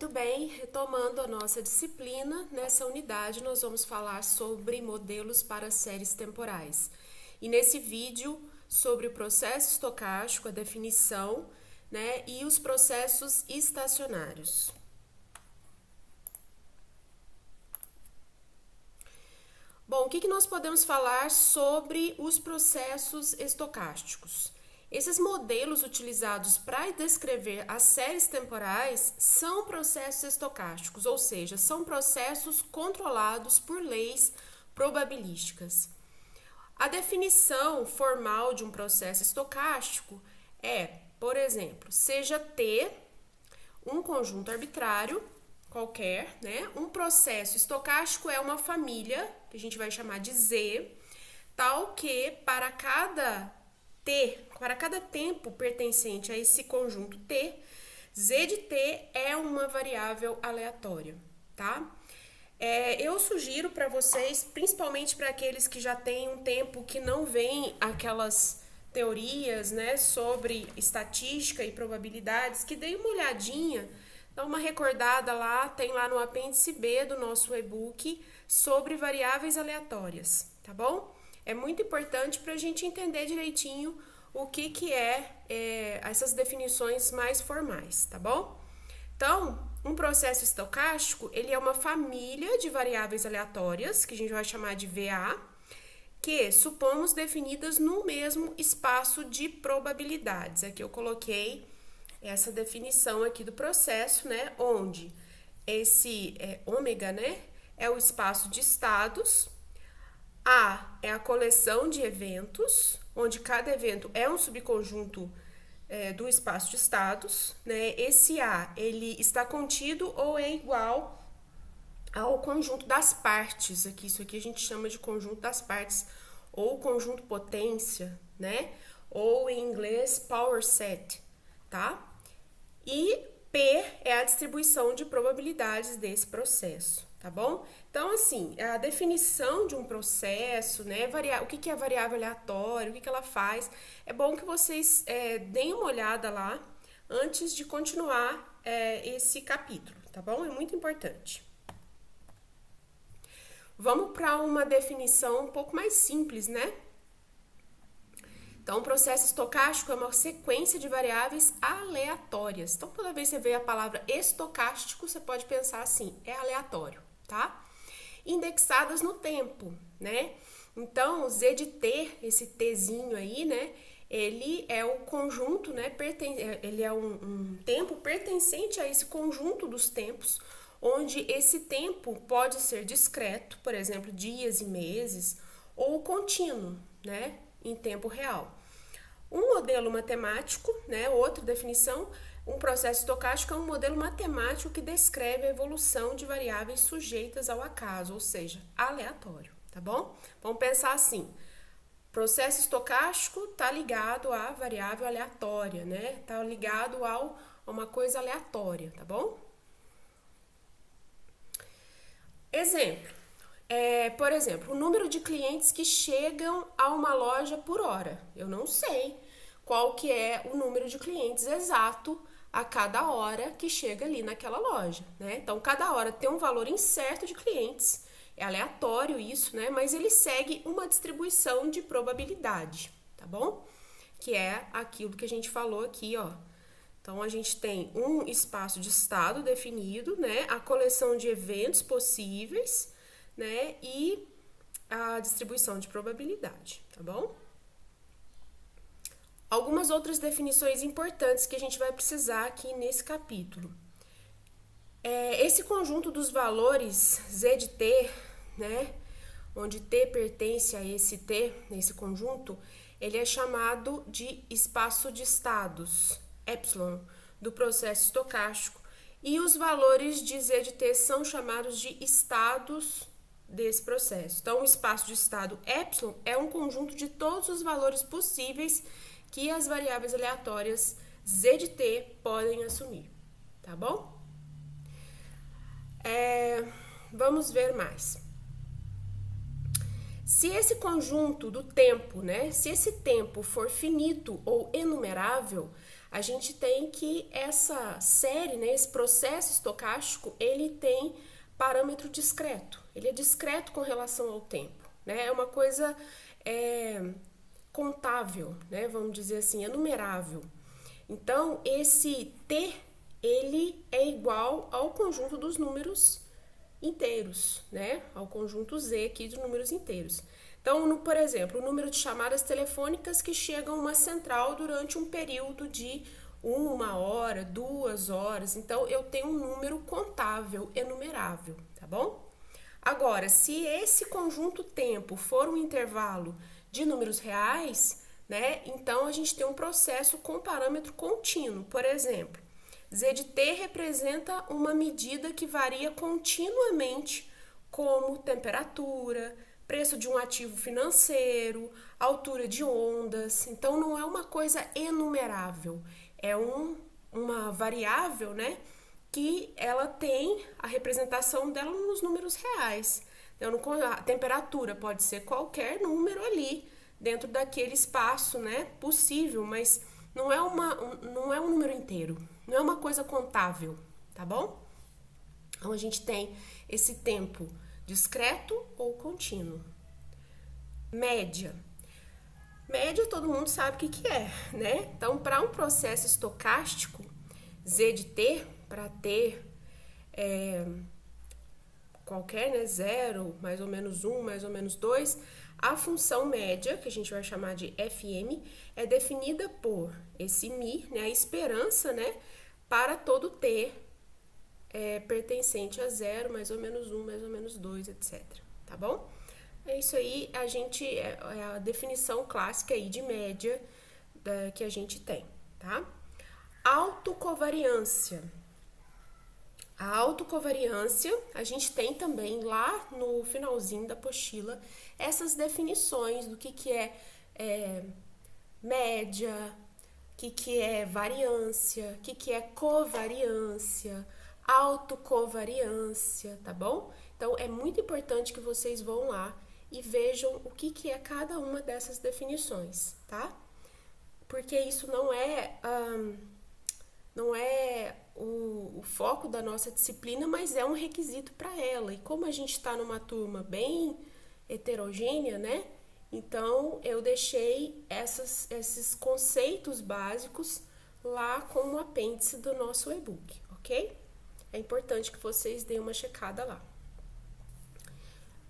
Muito bem, retomando a nossa disciplina, nessa unidade nós vamos falar sobre modelos para séries temporais. E nesse vídeo, sobre o processo estocástico, a definição, e os processos estacionários. Bom, o que nós podemos falar sobre os processos estocásticos? Esses modelos utilizados para descrever as séries temporais são processos estocásticos, ou seja, são processos controlados por leis probabilísticas. A definição formal de um processo estocástico é, por exemplo, seja T um conjunto arbitrário qualquer, Um processo estocástico é uma família, que a gente vai chamar de Z, tal que para cada tempo pertencente a esse conjunto T, Z de T é uma variável aleatória, tá? Eu sugiro para vocês, principalmente para aqueles que já têm um tempo que não vem aquelas teorias, sobre estatística e probabilidades, que deem uma olhadinha, dá uma recordada lá, tem lá no apêndice B do nosso e-book sobre variáveis aleatórias, tá bom? É muito importante para a gente entender direitinho o que é essas definições mais formais, tá bom? Então, um processo estocástico, ele é uma família de variáveis aleatórias, que a gente vai chamar de VA, que supomos definidas no mesmo espaço de probabilidades. Aqui eu coloquei essa definição aqui do processo, onde esse ômega, é o espaço de estados, A é a coleção de eventos, onde cada evento é um subconjunto do espaço de estados, Esse A, ele está contido ou é igual ao conjunto das partes, isso aqui a gente chama de conjunto das partes, ou conjunto potência, Ou em inglês power set, tá? E P é a distribuição de probabilidades desse processo, tá bom? Então, assim, a definição de um processo, o que é variável aleatória, o que ela faz, é bom que vocês deem uma olhada lá antes de continuar esse capítulo, tá bom? É muito importante. Vamos para uma definição um pouco mais simples, Então, o processo estocástico é uma sequência de variáveis aleatórias. Então, toda vez que você vê a palavra estocástico, você pode pensar assim, é aleatório, tá? Indexadas no tempo, Então, o Z de T, esse Tzinho aí, ele é o conjunto, ele é um tempo pertencente a esse conjunto dos tempos, onde esse tempo pode ser discreto, por exemplo, dias e meses, ou contínuo, em tempo real. Um modelo matemático, outra definição, um processo estocástico é um modelo matemático que descreve a evolução de variáveis sujeitas ao acaso, ou seja, aleatório, tá bom? Vamos pensar assim, processo estocástico está ligado à variável aleatória, Está ligado a uma coisa aleatória, tá bom? Exemplo, por exemplo, o número de clientes que chegam a uma loja por hora. Eu não sei qual que é o número de clientes exato a cada hora que chega ali naquela loja, Então, cada hora tem um valor incerto de clientes, é aleatório isso, Mas ele segue uma distribuição de probabilidade, tá bom? Que é aquilo que a gente falou aqui, ó. Então, a gente tem um espaço de estado definido, A coleção de eventos possíveis, E a distribuição de probabilidade, tá bom? Algumas outras definições importantes que a gente vai precisar aqui nesse capítulo. Esse conjunto dos valores Z de T, onde T pertence a esse T, nesse conjunto, ele é chamado de espaço de estados, epsilon, do processo estocástico, e os valores de Z de T são chamados de estados desse processo. Então, o espaço de estado epsilon é um conjunto de todos os valores possíveis que as variáveis aleatórias Z de T podem assumir, tá bom? Vamos ver mais. Se esse conjunto do tempo, se esse tempo for finito ou enumerável, a gente tem que essa série, né, esse processo estocástico, ele tem parâmetro discreto. Ele é discreto com relação ao tempo, né? É uma coisa contável, né? Vamos dizer assim, é numerável. Então, esse T, ele é igual ao conjunto dos números inteiros, né? Ao conjunto Z aqui de números inteiros. Então, por exemplo, o número de chamadas telefônicas que chegam a uma central durante um período de 1 hora, 2 horas. Então, eu tenho um número contável, enumerável, tá bom? Agora, se esse conjunto tempo for um intervalo de números reais, né? Então, a gente tem um processo com parâmetro contínuo. Por exemplo, Z de T representa uma medida que varia continuamente, como temperatura, preço de um ativo financeiro, altura de ondas. Então, não é uma coisa enumerável, é uma variável, né, que ela tem a representação dela nos números reais. Então, a temperatura pode ser qualquer número ali, dentro daquele espaço, né, possível, mas não é um número inteiro, não é uma coisa contável, tá bom? Então, a gente tem esse tempo discreto ou contínuo. Média. Média todo mundo sabe o que é, né? Então, para um processo estocástico, Z de T, para ter qualquer, né, 0, mais ou menos 1, mais ou menos 2, a função média, que a gente vai chamar de FM, é definida por esse Mi, né, a esperança, né, para todo T pertencente a 0, mais ou menos 1, mais ou menos 2, etc. Tá bom? É isso aí, é a definição clássica aí de média que a gente tem, tá? Autocovariância. A autocovariância, a gente tem também lá no finalzinho da apostila essas definições do que é média, o que é variância, o que é covariância, autocovariância, tá bom? Então, é muito importante que vocês vão lá e vejam o que é cada uma dessas definições, tá? Porque isso não é o foco da nossa disciplina, mas é um requisito para ela. E como a gente está numa turma bem heterogênea, né? Então, eu deixei esses conceitos básicos lá como apêndice do nosso e-book, ok? É importante que vocês deem uma checada lá.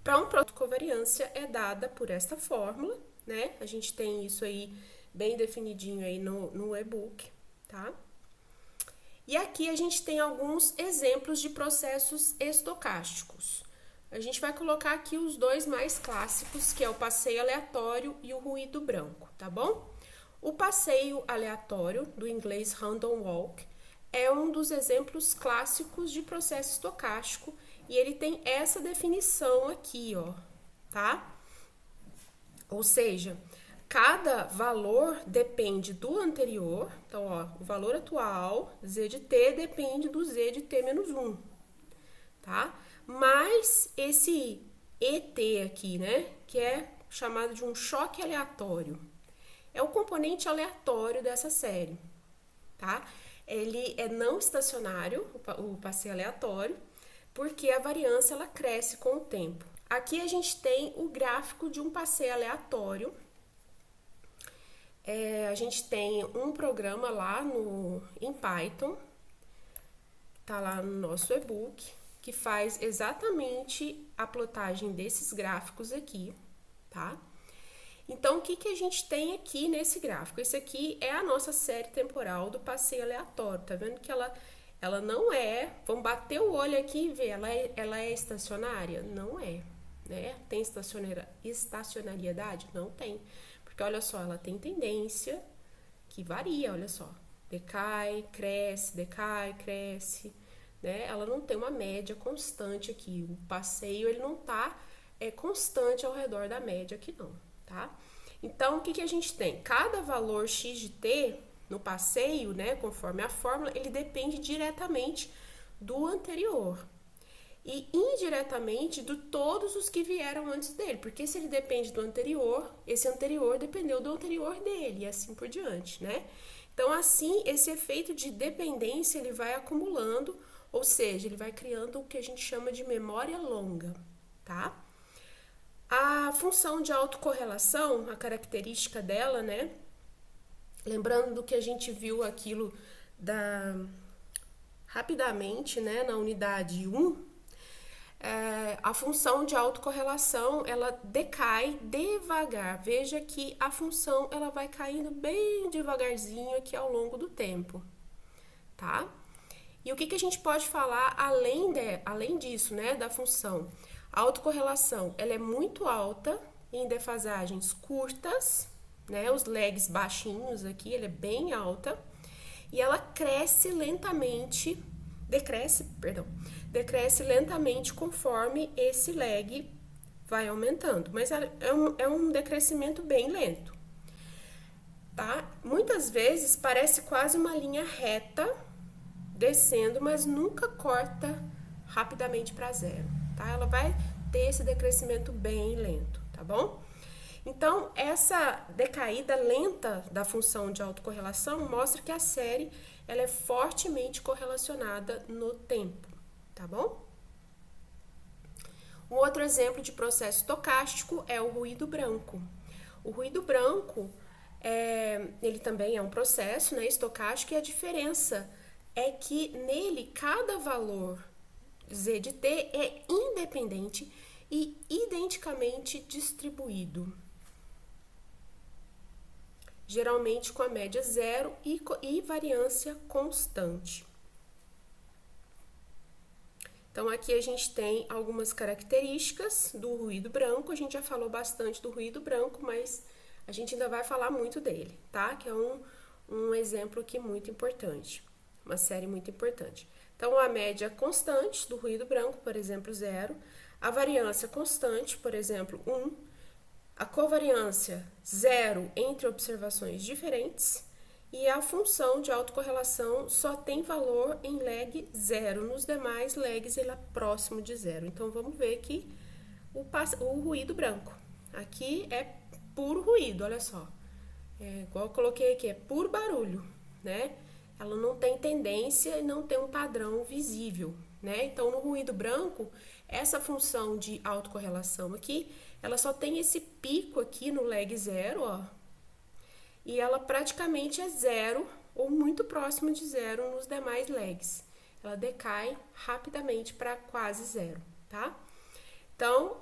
Para um produto, covariância é dada por esta fórmula, né? A gente tem isso aí bem definidinho aí no e-book, tá? E aqui a gente tem alguns exemplos de processos estocásticos. A gente vai colocar aqui os dois mais clássicos, que é o passeio aleatório e o ruído branco, tá bom? O passeio aleatório, do inglês random walk, é um dos exemplos clássicos de processo estocástico e ele tem essa definição aqui, ó, tá? Ou seja, cada valor depende do anterior. Então, ó, o valor atual, Z de T, depende do Z de T menos 1, tá? Mas esse ET aqui, né, que é chamado de um choque aleatório, é o componente aleatório dessa série, tá? Ele é não estacionário, o passeio aleatório, porque a variância ela cresce com o tempo. Aqui a gente tem o gráfico de um passeio aleatório. A gente tem um programa lá em Python, tá lá no nosso e-book, que faz exatamente a plotagem desses gráficos aqui, tá? Então, o que a gente tem aqui nesse gráfico? Esse aqui é a nossa série temporal do passeio aleatório. Tá vendo que ela não é... Vamos bater o olho aqui e ver. Ela é estacionária? Não é, né? Tem estacionariedade? Não tem. Porque, olha só, ela tem tendência que varia, olha só. Decai, cresce, né? Ela não tem uma média constante aqui. O passeio, ele não tá constante ao redor da média aqui, não. Tá? Então, o que a gente tem? Cada valor x de t no passeio, né, conforme a fórmula, ele depende diretamente do anterior. e indiretamente de todos os que vieram antes dele, porque se ele depende do anterior, esse anterior dependeu do anterior dele e assim por diante, né? Então, assim, esse efeito de dependência ele vai acumulando, ou seja, ele vai criando o que a gente chama de memória longa, tá? A função de autocorrelação, a característica dela, né? Lembrando do que a gente viu aquilo rapidamente, né, na unidade 1, a função de autocorrelação, ela decai devagar. Veja que a função, ela vai caindo bem devagarzinho aqui ao longo do tempo, tá? E o que a gente pode falar além disso, né, da função? A autocorrelação, ela é muito alta em defasagens curtas, né, os lags baixinhos aqui, ela é bem alta, e ela decresce lentamente conforme esse lag vai aumentando, mas é um decrescimento bem lento, tá? Muitas vezes parece quase uma linha reta descendo, mas nunca corta rapidamente para zero, tá? Ela vai ter esse decrescimento bem lento, tá bom? Então, essa decaída lenta da função de autocorrelação mostra que a série ela é fortemente correlacionada no tempo, tá bom? Um outro exemplo de processo estocástico é o ruído branco. O ruído branco, ele também é um processo, né, estocástico, e a diferença é que nele cada valor Z de T é independente e identicamente distribuído, geralmente com a média zero e variância constante. Então, aqui a gente tem algumas características do ruído branco. A gente já falou bastante do ruído branco, mas a gente ainda vai falar muito dele, tá? Que é um exemplo aqui muito importante, uma série muito importante. Então, a média constante do ruído branco, por exemplo, 0. A variância constante, por exemplo, 1. A covariância 0 entre observações diferentes. E a função de autocorrelação só tem valor em lag 0. Nos demais lags ele é próximo de 0. Então, vamos ver aqui o ruído branco. Aqui é puro ruído, olha só. Igual eu coloquei aqui, é puro barulho, né? Ela não tem tendência e não tem um padrão visível, né? Então, no ruído branco, essa função de autocorrelação aqui, ela só tem esse pico aqui no lag 0, ó. E ela praticamente é 0 ou muito próximo de 0 nos demais lags. Ela decai rapidamente para quase 0, tá? Então,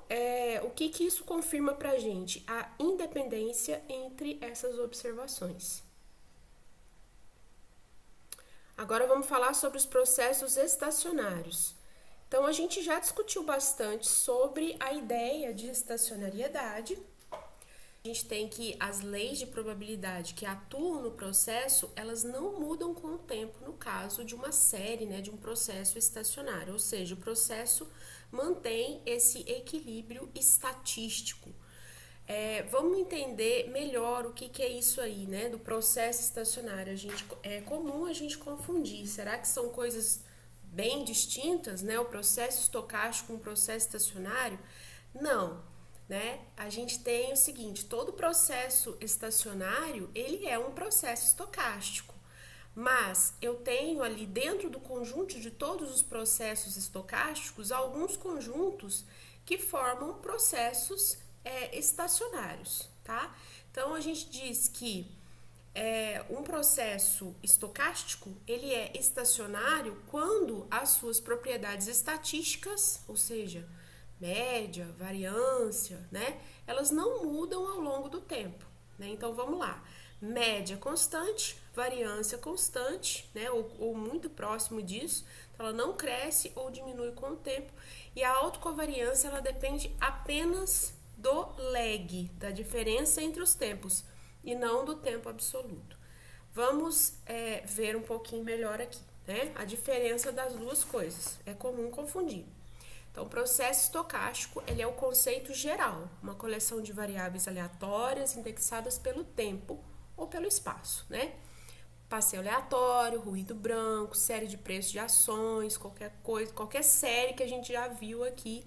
o que isso confirma pra gente? A independência entre essas observações. Agora vamos falar sobre os processos estacionários. Então, a gente já discutiu bastante sobre a ideia de estacionariedade. A gente tem que as leis de probabilidade que atuam no processo, elas não mudam com o tempo no caso de uma série, né, de um processo estacionário. Ou seja, o processo mantém esse equilíbrio estatístico. Vamos entender melhor o que é isso aí, né, do processo estacionário. É comum a gente confundir. Será que são coisas bem distintas, né? O processo estocástico com o processo estacionário? Não, né? A gente tem o seguinte: todo processo estacionário, ele é um processo estocástico. Mas eu tenho ali dentro do conjunto de todos os processos estocásticos alguns conjuntos que formam processos estacionários, tá? Então, a gente diz que um processo estocástico, ele é estacionário quando as suas propriedades estatísticas, ou seja, média, variância, né, elas não mudam ao longo do tempo, né? Então, vamos lá. Média constante, variância constante, né, ou muito próximo disso, então ela não cresce ou diminui com o tempo, e a autocovariância, ela depende apenas do lag, da diferença entre os tempos, e não do tempo absoluto. Vamos ver um pouquinho melhor aqui, né, a diferença das duas coisas, é comum confundir. Então, o processo estocástico, ele é o conceito geral, uma coleção de variáveis aleatórias indexadas pelo tempo ou pelo espaço, né? passeio aleatório, ruído branco, série de preços de ações, qualquer coisa, qualquer série que a gente já viu aqui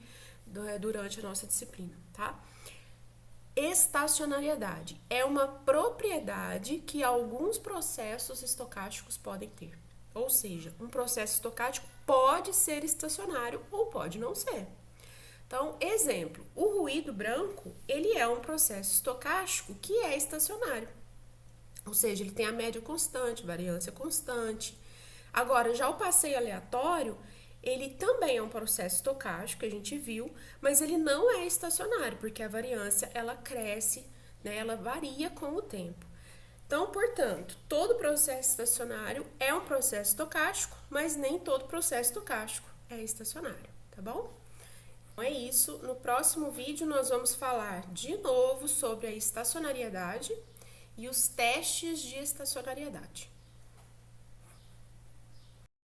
durante a nossa disciplina, tá? Estacionariedade é uma propriedade que alguns processos estocásticos podem ter. Ou seja, um processo estocástico pode ser estacionário ou pode não ser. Então, exemplo, o ruído branco, ele é um processo estocástico que é estacionário. Ou seja, ele tem a média constante, variância constante. Agora, já o passeio aleatório, ele também é um processo estocástico, que a gente viu, mas ele não é estacionário, porque a variância, ela cresce, né, ela varia com o tempo. Então, portanto, todo processo estacionário é um processo estocástico, mas nem todo processo estocástico é estacionário, tá bom? Então é isso. No próximo vídeo nós vamos falar de novo sobre a estacionariedade e os testes de estacionariedade.